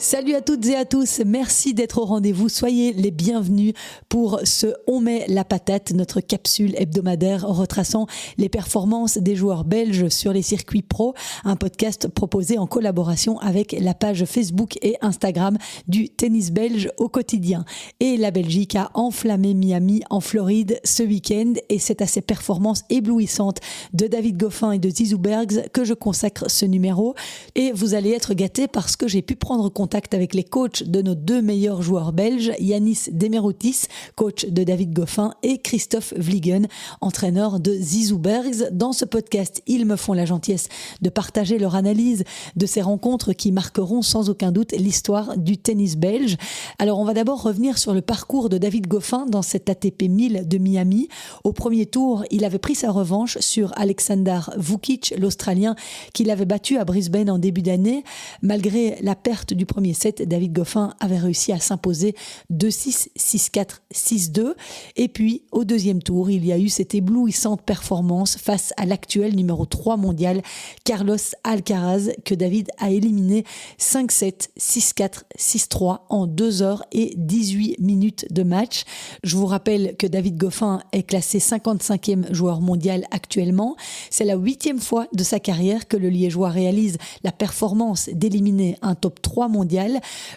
Salut à toutes et à tous, merci d'être au rendez-vous, soyez les bienvenus pour ce On met la patate, notre capsule hebdomadaire retraçant les performances des joueurs belges sur les circuits pro, un podcast proposé en collaboration avec la page Facebook et Instagram du tennis belge au quotidien. Et la Belgique a enflammé Miami en Floride ce week-end et c'est à ces performances éblouissantes de David Goffin et de Zizou Bergs que je consacre ce numéro. Et vous allez être gâtés parce que j'ai pu prendre contact avec les coachs de nos deux meilleurs joueurs belges, Yanis Demeroutis, coach de David Goffin, et Christophe Vliegen, entraîneur de Zizou Bergs. Dans ce podcast, ils me font la gentillesse de partager leur analyse de ces rencontres qui marqueront sans aucun doute l'histoire du tennis belge. Alors on va d'abord revenir sur le parcours de David Goffin dans cet ATP 1000 de Miami. Au premier tour, il avait pris sa revanche sur Aleksandar Vukic, l'Australien, qu'il avait battu à Brisbane en début d'année. Malgré la perte du premier set, David Goffin avait réussi à s'imposer 2-6, 6-4, 6-2. Et puis, au deuxième tour, il y a eu cette éblouissante performance face à l'actuel numéro 3 mondial, Carlos Alcaraz, que David a éliminé 5-7, 6-4, 6-3 en 2 heures et 18 minutes de match. Je vous rappelle que David Goffin est classé 55e joueur mondial actuellement. C'est la 8e fois de sa carrière que le Liégeois réalise la performance d'éliminer un top 3 mondial.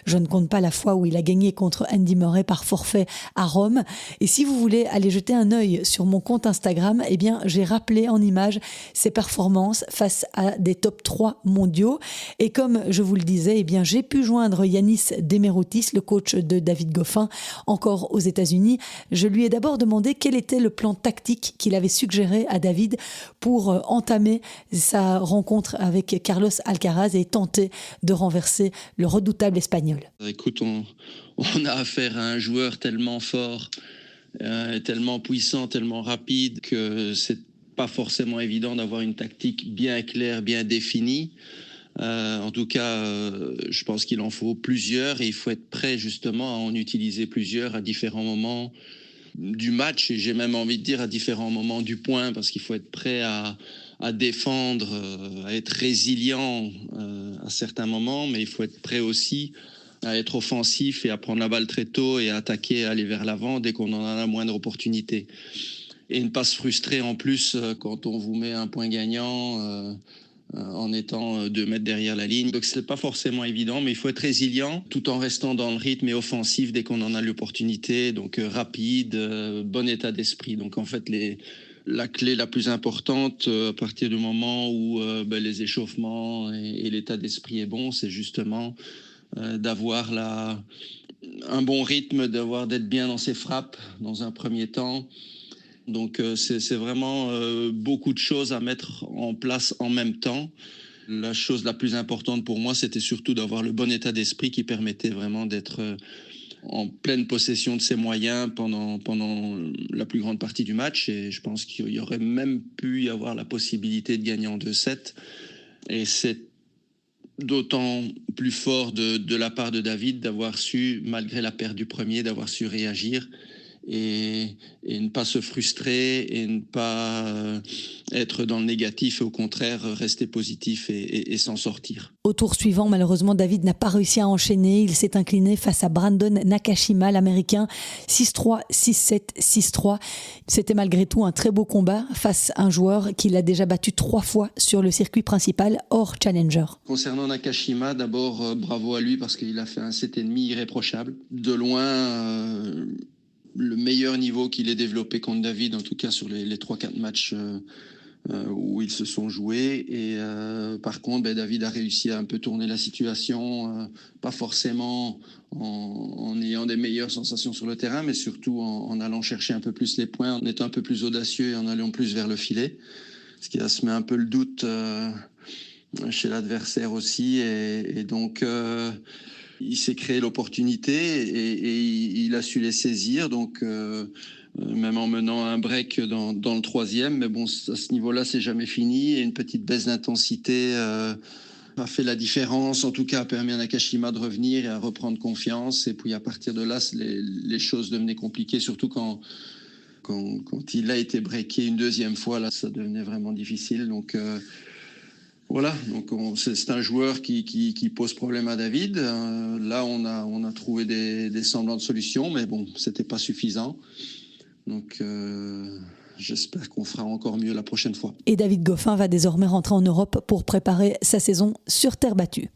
Je ne compte pas la fois où il a gagné contre Andy Murray par forfait à Rome. Et si vous voulez aller jeter un œil sur mon compte Instagram, eh bien, j'ai rappelé en images ses performances face à des top 3 mondiaux. Et comme je vous le disais, eh bien, j'ai pu joindre Yanis Demeroutis, le coach de David Goffin, encore aux États-Unis. Je lui ai d'abord demandé quel était le plan tactique qu'il avait suggéré à David pour entamer sa rencontre avec Carlos Alcaraz et tenter de renverser le redoutable espagnol. Écoute, on a affaire à un joueur tellement fort, tellement puissant, tellement rapide que c'est pas forcément évident d'avoir une tactique bien claire, bien définie. En tout cas, je pense qu'il en faut plusieurs et il faut être prêt justement à en utiliser plusieurs à différents moments du match et j'ai même envie de dire à différents moments du point parce qu'il faut être prêt à défendre, à être résilient à certains moments, mais il faut être prêt aussi à être offensif et à prendre la balle très tôt et à attaquer, à aller vers l'avant dès qu'on en a la moindre opportunité. Et ne pas se frustrer en plus quand on vous met un point gagnant en étant 2 mètres derrière la ligne. Donc c'est pas forcément évident, mais il faut être résilient tout en restant dans le rythme et offensif dès qu'on en a l'opportunité. Donc rapide, bon état d'esprit. Donc en fait la clé la plus importante à partir du moment où les échauffements et l'état d'esprit est bon, c'est justement d'avoir un bon rythme, d'être bien dans ses frappes dans un premier temps. Donc c'est vraiment beaucoup de choses à mettre en place en même temps. La chose la plus importante pour moi, c'était surtout d'avoir le bon état d'esprit qui permettait vraiment d'être en pleine possession de ses moyens pendant la plus grande partie du match. Et je pense qu'il y aurait même pu y avoir la possibilité de gagner en 2-7. Et c'est d'autant plus fort de la part de David d'avoir su, malgré la perte du premier, d'avoir su réagir et ne pas se frustrer et ne pas être dans le négatif et au contraire rester positif et s'en sortir. Au tour suivant, malheureusement, David n'a pas réussi à enchaîner. Il s'est incliné face à Brandon Nakashima, l'Américain, 6-3, 6-7, 6-3. C'était malgré tout un très beau combat face à un joueur qu'il a déjà battu 3 fois sur le circuit principal hors Challenger. Concernant Nakashima, d'abord bravo à lui parce qu'il a fait un 7,5 irréprochable. De loin, le meilleur niveau qu'il ait développé contre David, en tout cas sur les 3-4 matchs où ils se sont joués. Et par contre, David a réussi à un peu tourner la situation, pas forcément en ayant des meilleures sensations sur le terrain, mais surtout en allant chercher un peu plus les points, en étant un peu plus audacieux et en allant plus vers le filet. Ce qui a semé un peu le doute chez l'adversaire aussi. Et donc... il s'est créé l'opportunité et il a su les saisir, donc même en menant un break dans le 3e, mais bon, à ce niveau-là, c'est jamais fini, et une petite baisse d'intensité a fait la différence, en tout cas a permis à Nakashima de revenir et à reprendre confiance, et puis à partir de là, les choses devenaient compliquées, surtout quand il a été breaké une 2e fois, là, ça devenait vraiment difficile, donc... Voilà, donc c'est un joueur qui pose problème à David. Là, on a trouvé des semblants de solutions, mais bon, c'était pas suffisant. Donc, j'espère qu'on fera encore mieux la prochaine fois. Et David Goffin va désormais rentrer en Europe pour préparer sa saison sur terre battue.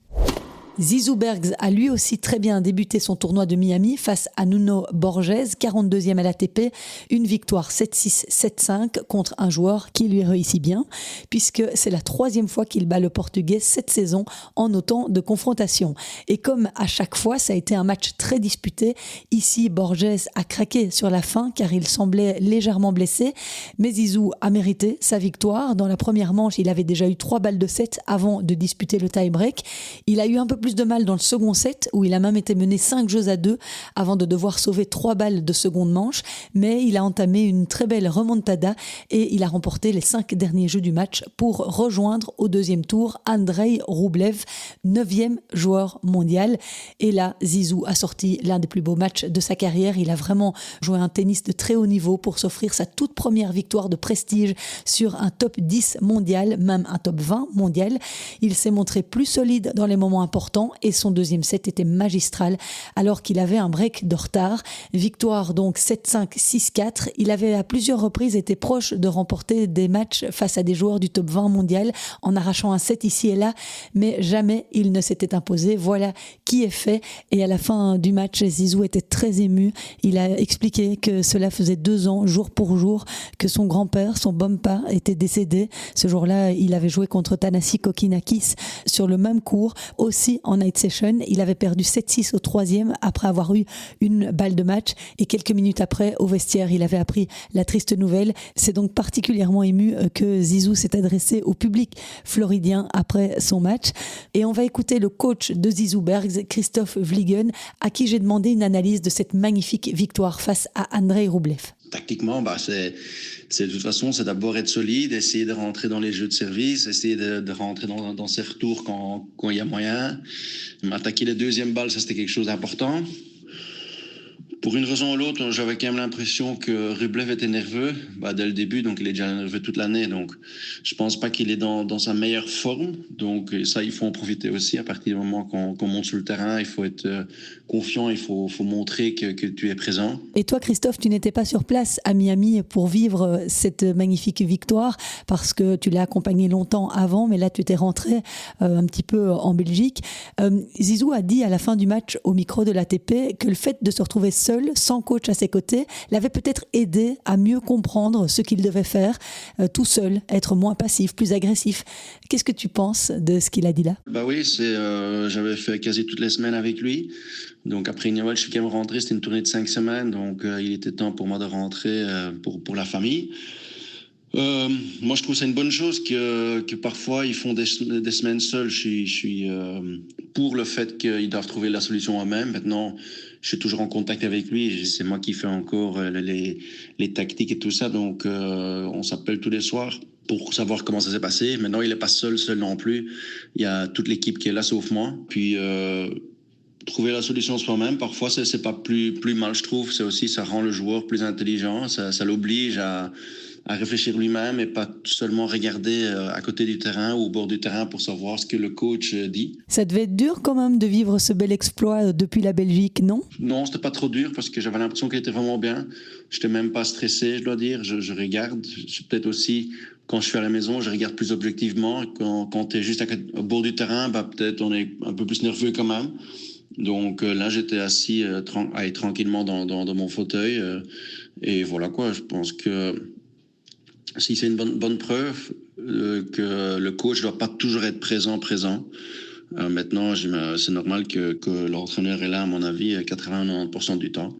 Zizou Bergs a lui aussi très bien débuté son tournoi de Miami face à Nuno Borges, 42e à l'ATP. Une victoire 7-6, 7-5 contre un joueur qui lui réussit bien, puisque c'est la 3e fois qu'il bat le Portugais cette saison en autant de confrontations. Et comme à chaque fois, ça a été un match très disputé. Ici, Borges a craqué sur la fin car il semblait légèrement blessé. Mais Zizou a mérité sa victoire. Dans la première manche, il avait déjà eu 3 balles de 7 avant de disputer le tie-break. Il a eu un peu plus de mal dans le second set où il a même été mené 5-2 avant de devoir sauver 3 balles de seconde manche, mais il a entamé une très belle remontada et il a remporté les 5 derniers jeux du match pour rejoindre au deuxième tour Andrei Rublev, 9e joueur mondial. Et là, Zizou a sorti l'un des plus beaux matchs de sa carrière. Il a vraiment joué un tennis de très haut niveau pour s'offrir sa toute première victoire de prestige sur un top 10 mondial, même un top 20 mondial. Il s'est montré plus solide dans les moments importants et son deuxième set était magistral alors qu'il avait un break de retard. Victoire donc 7-5, 6-4. Il avait à plusieurs reprises été proche de remporter des matchs face à des joueurs du top 20 mondial en arrachant un set ici et là, mais jamais il ne s'était imposé. Voilà qui est fait. Et à la fin du match, Zizou était très ému. Il a expliqué que cela faisait 2 ans, jour pour jour, que son grand-père, son Bompa, était décédé. Ce jour-là, il avait joué contre Thanasi Kokinakis sur le même court, aussi en night session. Il avait perdu 7-6 au 3e après avoir eu une balle de match et quelques minutes après, au vestiaire, il avait appris la triste nouvelle. C'est donc particulièrement ému que Zizou s'est adressé au public floridien après son match. Et on va écouter le coach de Zizou Bergs, Christophe Vliegen, à qui j'ai demandé une analyse de cette magnifique victoire face à Andrei Rublev. Tactiquement, c'est de toute façon, c'est d'abord être solide, essayer de rentrer dans les jeux de service, essayer de rentrer dans ses retours quand il y a moyen. Attaquer les deuxièmes balles, ça c'était quelque chose d'important. Pour une raison ou l'autre, j'avais quand même l'impression que Rublev était nerveux dès le début, donc il est déjà nerveux toute l'année. Donc je pense pas qu'il est dans sa meilleure forme. Donc ça, il faut en profiter aussi. À partir du moment qu'on monte sur le terrain, il faut être confiant, il faut montrer que tu es présent. Et toi, Christophe, tu n'étais pas sur place à Miami pour vivre cette magnifique victoire parce que tu l'as accompagné longtemps avant, mais là tu t'es rentré un petit peu en Belgique. Zizou a dit à la fin du match au micro de l'ATP que le fait de se retrouver seul, sans coach à ses côtés, l'avait peut-être aidé à mieux comprendre ce qu'il devait faire tout seul, être moins passif, plus agressif. Qu'est-ce que tu penses de ce qu'il a dit là ? Oui, j'avais fait quasi toutes les semaines avec lui. Donc après Ignawal, je suis quand même rentré, c'était une tournée de 5 semaines, donc il était temps pour moi de rentrer pour la famille. Moi, je trouve ça une bonne chose que parfois ils font des semaines seuls. Je suis pour le fait qu'ils doivent trouver la solution eux-mêmes. Maintenant, je suis toujours en contact avec lui. C'est moi qui fais encore les tactiques et tout ça. Donc, on s'appelle tous les soirs pour savoir comment ça s'est passé. Maintenant, il n'est pas seul non plus. Il y a toute l'équipe qui est là, sauf moi. Puis, trouver la solution soi-même, parfois, c'est pas plus mal, je trouve. C'est aussi, ça rend le joueur plus intelligent. Ça l'oblige à réfléchir lui-même et pas seulement regarder à côté du terrain ou au bord du terrain pour savoir ce que le coach dit. Ça devait être dur quand même de vivre ce bel exploit depuis la Belgique, non ? Non, c'était pas trop dur parce que j'avais l'impression qu'il était vraiment bien. Je n'étais même pas stressé, je dois dire. Je regarde. Peut-être aussi, quand je suis à la maison, je regarde plus objectivement. Quand tu es juste au bord du terrain, peut-être on est un peu plus nerveux quand même. Donc là, j'étais assis tranquillement dans mon fauteuil. Et voilà quoi, je pense que si c'est une bonne preuve que le coach ne doit pas toujours être présent. Maintenant, c'est normal que l'entraîneur est là, à mon avis, 80-90% du temps.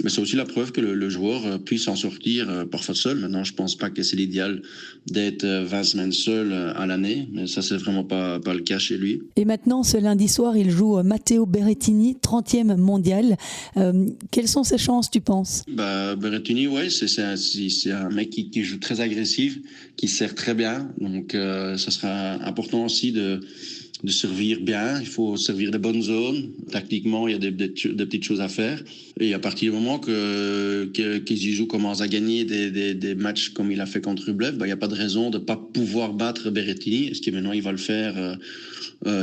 Mais c'est aussi la preuve que le joueur puisse en sortir parfois seul. Maintenant, je ne pense pas que c'est l'idéal d'être 20 semaines seul à l'année. Mais ça, c'est vraiment pas le cas chez lui. Et maintenant, ce lundi soir, il joue Matteo Berrettini, 30e mondial. Quelles sont ses chances, tu penses ? Berrettini, ouais, c'est un mec qui joue très agressif, qui sert très bien. Donc, ça sera important aussi de servir bien, il faut servir des bonnes zones. Tactiquement, il y a des petites choses à faire. Et à partir du moment que Zizou commence à gagner des matchs comme il a fait contre Rublev, il n'y a pas de raison de ne pas pouvoir battre Berrettini. Est-ce que maintenant il va le faire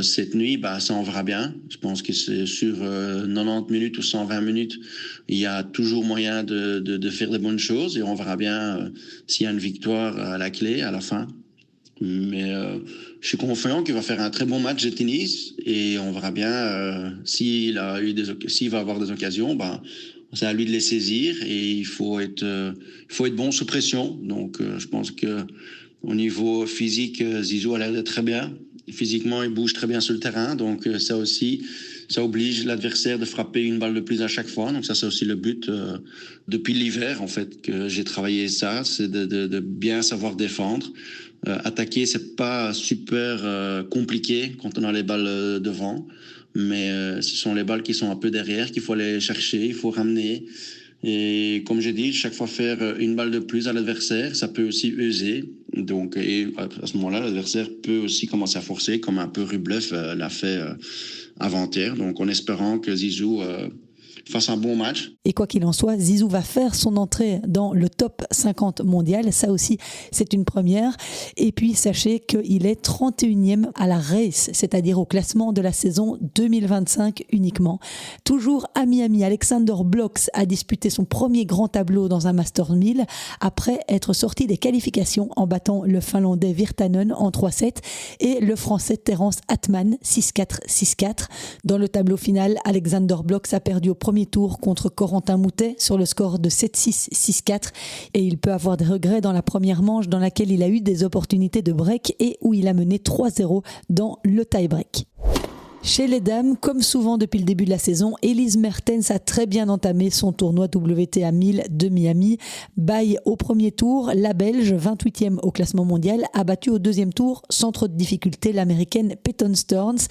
cette nuit? Ça, on verra bien. Je pense que c'est sur 90 minutes ou 120 minutes, il y a toujours moyen de faire des bonnes choses. Et on verra bien s'il y a une victoire à la clé, à la fin. Mais je suis confiant qu'il va faire un très bon match de tennis et on verra bien s'il va avoir des occasions. C'est à lui de les saisir et il faut être bon sous pression. Donc je pense que au niveau physique, Zizou a l'air d'être très bien. Physiquement, il bouge très bien sur le terrain. Donc ça aussi, ça oblige l'adversaire de frapper une balle de plus à chaque fois. Donc ça, c'est aussi le but depuis l'hiver en fait que j'ai travaillé ça, c'est de bien savoir défendre. Attaquer, c'est pas super compliqué quand on a les balles devant, mais ce sont les balles qui sont un peu derrière qu'il faut aller chercher, il faut ramener. Et comme j'ai dit, chaque fois faire une balle de plus à l'adversaire, ça peut aussi user. Donc, et à ce moment-là, l'adversaire peut aussi commencer à forcer, comme un peu Rublev l'a fait avant-hier. Donc, en espérant que Zizou fasse un bon match. Et quoi qu'il en soit, Zizou va faire son entrée dans le top 50 mondial. Ça aussi, c'est une première. Et puis, sachez qu'il est 31e à la race, c'est-à-dire au classement de la saison 2025 uniquement. Toujours à Miami, Alexander Blocks a disputé son premier grand tableau dans un Masters 1000 après être sorti des qualifications en battant le Finlandais Virtanen en 3-7 et le Français Terence Atman 6-4, 6-4. Dans le tableau final, Alexander Blocks a perdu au premier tour contre Corentin Moutet sur le score de 7-6, 6-4 et il peut avoir des regrets dans la première manche dans laquelle il a eu des opportunités de break et où il a mené 3-0 dans le tie-break. Chez les dames, comme souvent depuis le début de la saison, Elise Mertens a très bien entamé son tournoi WTA 1000 de Miami. Bye au premier tour, la Belge, 28e au classement mondial, a battu au deuxième tour, sans trop de difficultés, l'Américaine Peyton Stearns.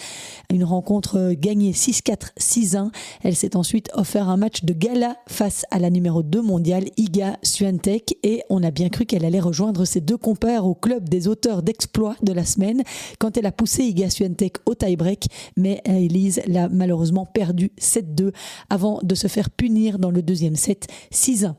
Une rencontre gagnée 6-4, 6-1. Elle s'est ensuite offert un match de gala face à la numéro 2 mondiale, Iga Swiatek. Et on a bien cru qu'elle allait rejoindre ses deux compères au club des auteurs d'exploits de la semaine quand elle a poussé Iga Swiatek au tie-break. Mais Elise l'a malheureusement perdu 7-2 avant de se faire punir dans le deuxième set 6-1.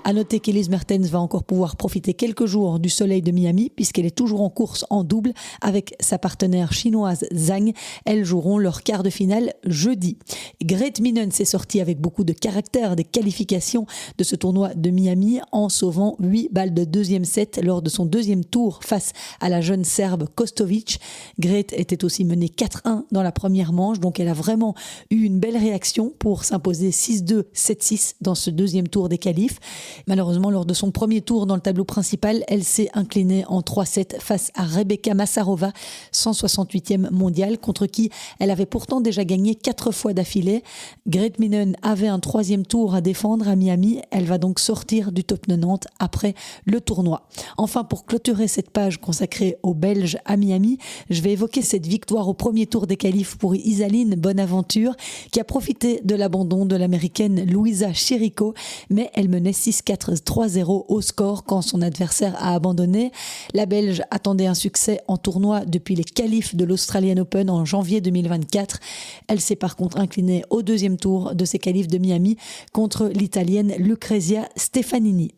À noter qu'Elise Mertens va encore pouvoir profiter quelques jours du soleil de Miami puisqu'elle est toujours en course en double avec sa partenaire chinoise Zhang. Elles joueront leur quart de finale jeudi. Grete Minen s'est sortie avec beaucoup de caractère des qualifications de ce tournoi de Miami en sauvant 8 balles de deuxième set lors de son deuxième tour face à la jeune Serbe Kostovic. Grete était aussi menée 4-1 dans la première manche, donc elle a vraiment eu une belle réaction pour s'imposer 6-2, 7-6 dans ce deuxième tour des qualifs. Malheureusement, lors de son premier tour dans le tableau principal, elle s'est inclinée en 3-7 face à Rebecca Massarova, 168e mondiale, contre qui elle avait pourtant déjà gagné 4 fois d'affilée. Grete Minen avait un troisième tour à défendre à Miami. Elle va donc sortir du top 90 après le tournoi. Enfin, pour clôturer cette page consacrée aux Belges à Miami, je vais évoquer cette victoire au premier tour des qualifs pour Isaline Bonaventure, qui a profité de l'abandon de l'américaine Louisa Chirico, mais elle menait 6-4-3-0 au score quand son adversaire a abandonné. La Belge attendait un succès en tournoi depuis les qualifs de l'Australian Open en janvier 2024. Elle s'est par contre inclinée au deuxième tour de ses qualifs de Miami contre l'Italienne Lucrezia Stefanini.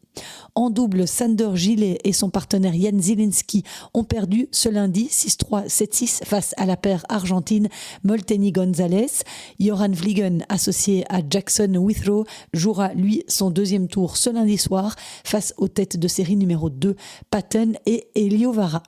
En double, Sander Gillet et son partenaire Jan Zielinski ont perdu ce lundi 6-3, 7-6 face à la paire argentine Molteni Gonzalez. Joran Vliegen, associé à Jackson Withrow, jouera lui son deuxième tour ce lundi soir face aux têtes de série numéro 2, Patton et Eliovara.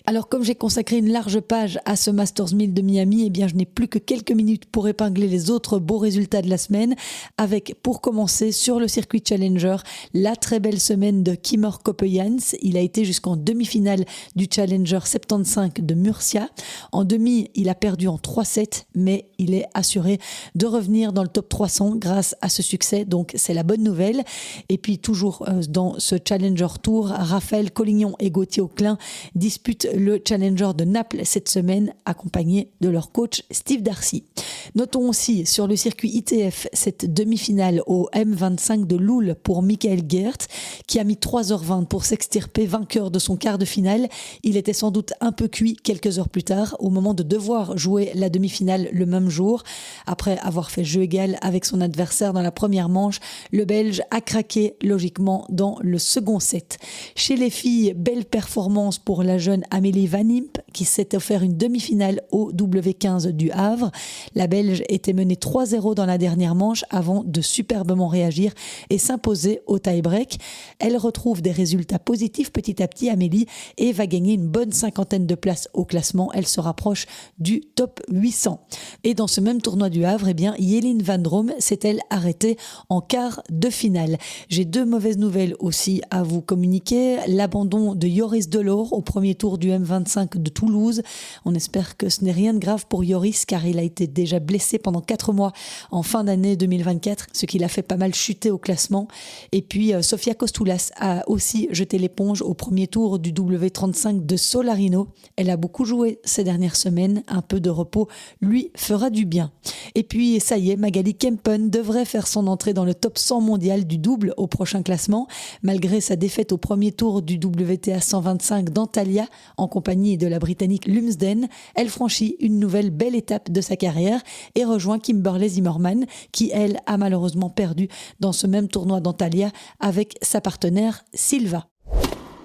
Alors comme j'ai consacré une large page à ce Masters 1000 de Miami, eh bien je n'ai plus que quelques minutes pour épingler les autres beaux résultats de la semaine avec, pour commencer, sur le circuit Challenger, la très belle semaine de Kimmer Coppejans. Il a été jusqu'en demi-finale du Challenger 75 de Murcia. En demi, il a perdu en 3-7, mais il est assuré de revenir dans le top 300 grâce à ce succès, donc c'est la bonne nouvelle. Et puis toujours dans ce Challenger Tour, Raphaël Collignon et Gauthier Auclin disputent le Challenger de Naples cette semaine, accompagnés de leur coach Steve Darcy. Notons aussi sur le circuit ITF cette demi-finale au M25 de Loul pour Michael Geert, qui a mis 3h20 pour s'extirper vainqueur de son quart de finale. Il était sans doute un peu cuit quelques heures plus tard, au moment de devoir jouer la demi-finale le même jour. Après avoir fait jeu égal avec son adversaire dans la première manche, le Belge a craqué logiquement dans le second set. Chez les filles, belle performance pour la jeune Amélie Van Impe, qui s'est offert une demi-finale au W15 du Havre. La Belge était menée 3-0 dans la dernière manche avant de superbement réagir et s'imposer au tie-break. Elle retrouve des résultats positifs petit à petit, Amélie, et va gagner une bonne cinquantaine de places au classement. Elle se rapproche du top 800. Et dans ce même tournoi du Havre, Jeline Van Drome s'est-elle arrêtée en quart de finale. J'ai 2 mauvaises nouvelles aussi à vous communiquer. L'abandon de Joris Delors au premier tour du M25 de Toulouse. On espère que ce n'est rien de grave pour Joris, car il a été déjà blessé pendant 4 mois en fin d'année 2024, ce qui l'a fait pas mal chuter au classement. Et puis Sofia Kostoulas a aussi jeté l'éponge au premier tour du W35 de Solarino. Elle a beaucoup joué ces dernières semaines. Un peu de repos lui fera du bien. Et puis ça y est, Magali Kempen devrait faire son entrée dans le top 100 mondial du double au prochain classement. Malgré sa défaite au premier tour du WTA 125 d'Antalya en compagnie de la Britannique Lumsden, elle franchit une nouvelle belle étape de sa carrière et rejoint Kimberley Zimmerman, qui elle a malheureusement perdu dans ce même tournoi d'Antalya avec sa partenaire Silva.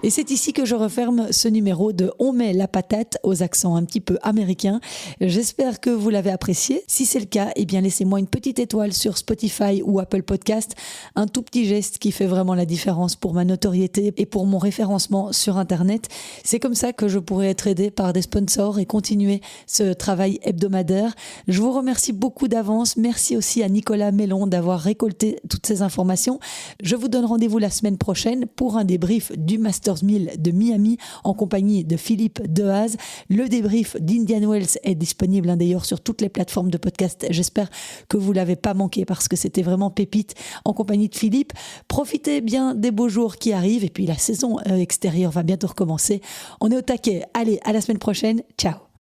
Et c'est ici que je referme ce numéro de On met la patate aux accents un petit peu américains. J'espère que vous l'avez apprécié. Si c'est le cas, laissez-moi une petite étoile sur Spotify ou Apple Podcast. Un tout petit geste qui fait vraiment la différence pour ma notoriété et pour mon référencement sur Internet. C'est comme ça que je pourrai être aidé par des sponsors et continuer ce travail hebdomadaire. Je vous remercie beaucoup d'avance. Merci aussi à Nicolas Mellon d'avoir récolté toutes ces informations. Je vous donne rendez-vous la semaine prochaine pour un débrief du Masters 1000 de Miami en compagnie de Philippe Dehaze. Le débrief d'Indian Wells est disponible d'ailleurs sur toutes les plateformes de podcast. J'espère que vous ne l'avez pas manqué parce que c'était vraiment pépite en compagnie de Philippe. Profitez bien des beaux jours qui arrivent et puis la saison extérieure va bientôt recommencer. On est au taquet. Allez, à la semaine prochaine. Ciao.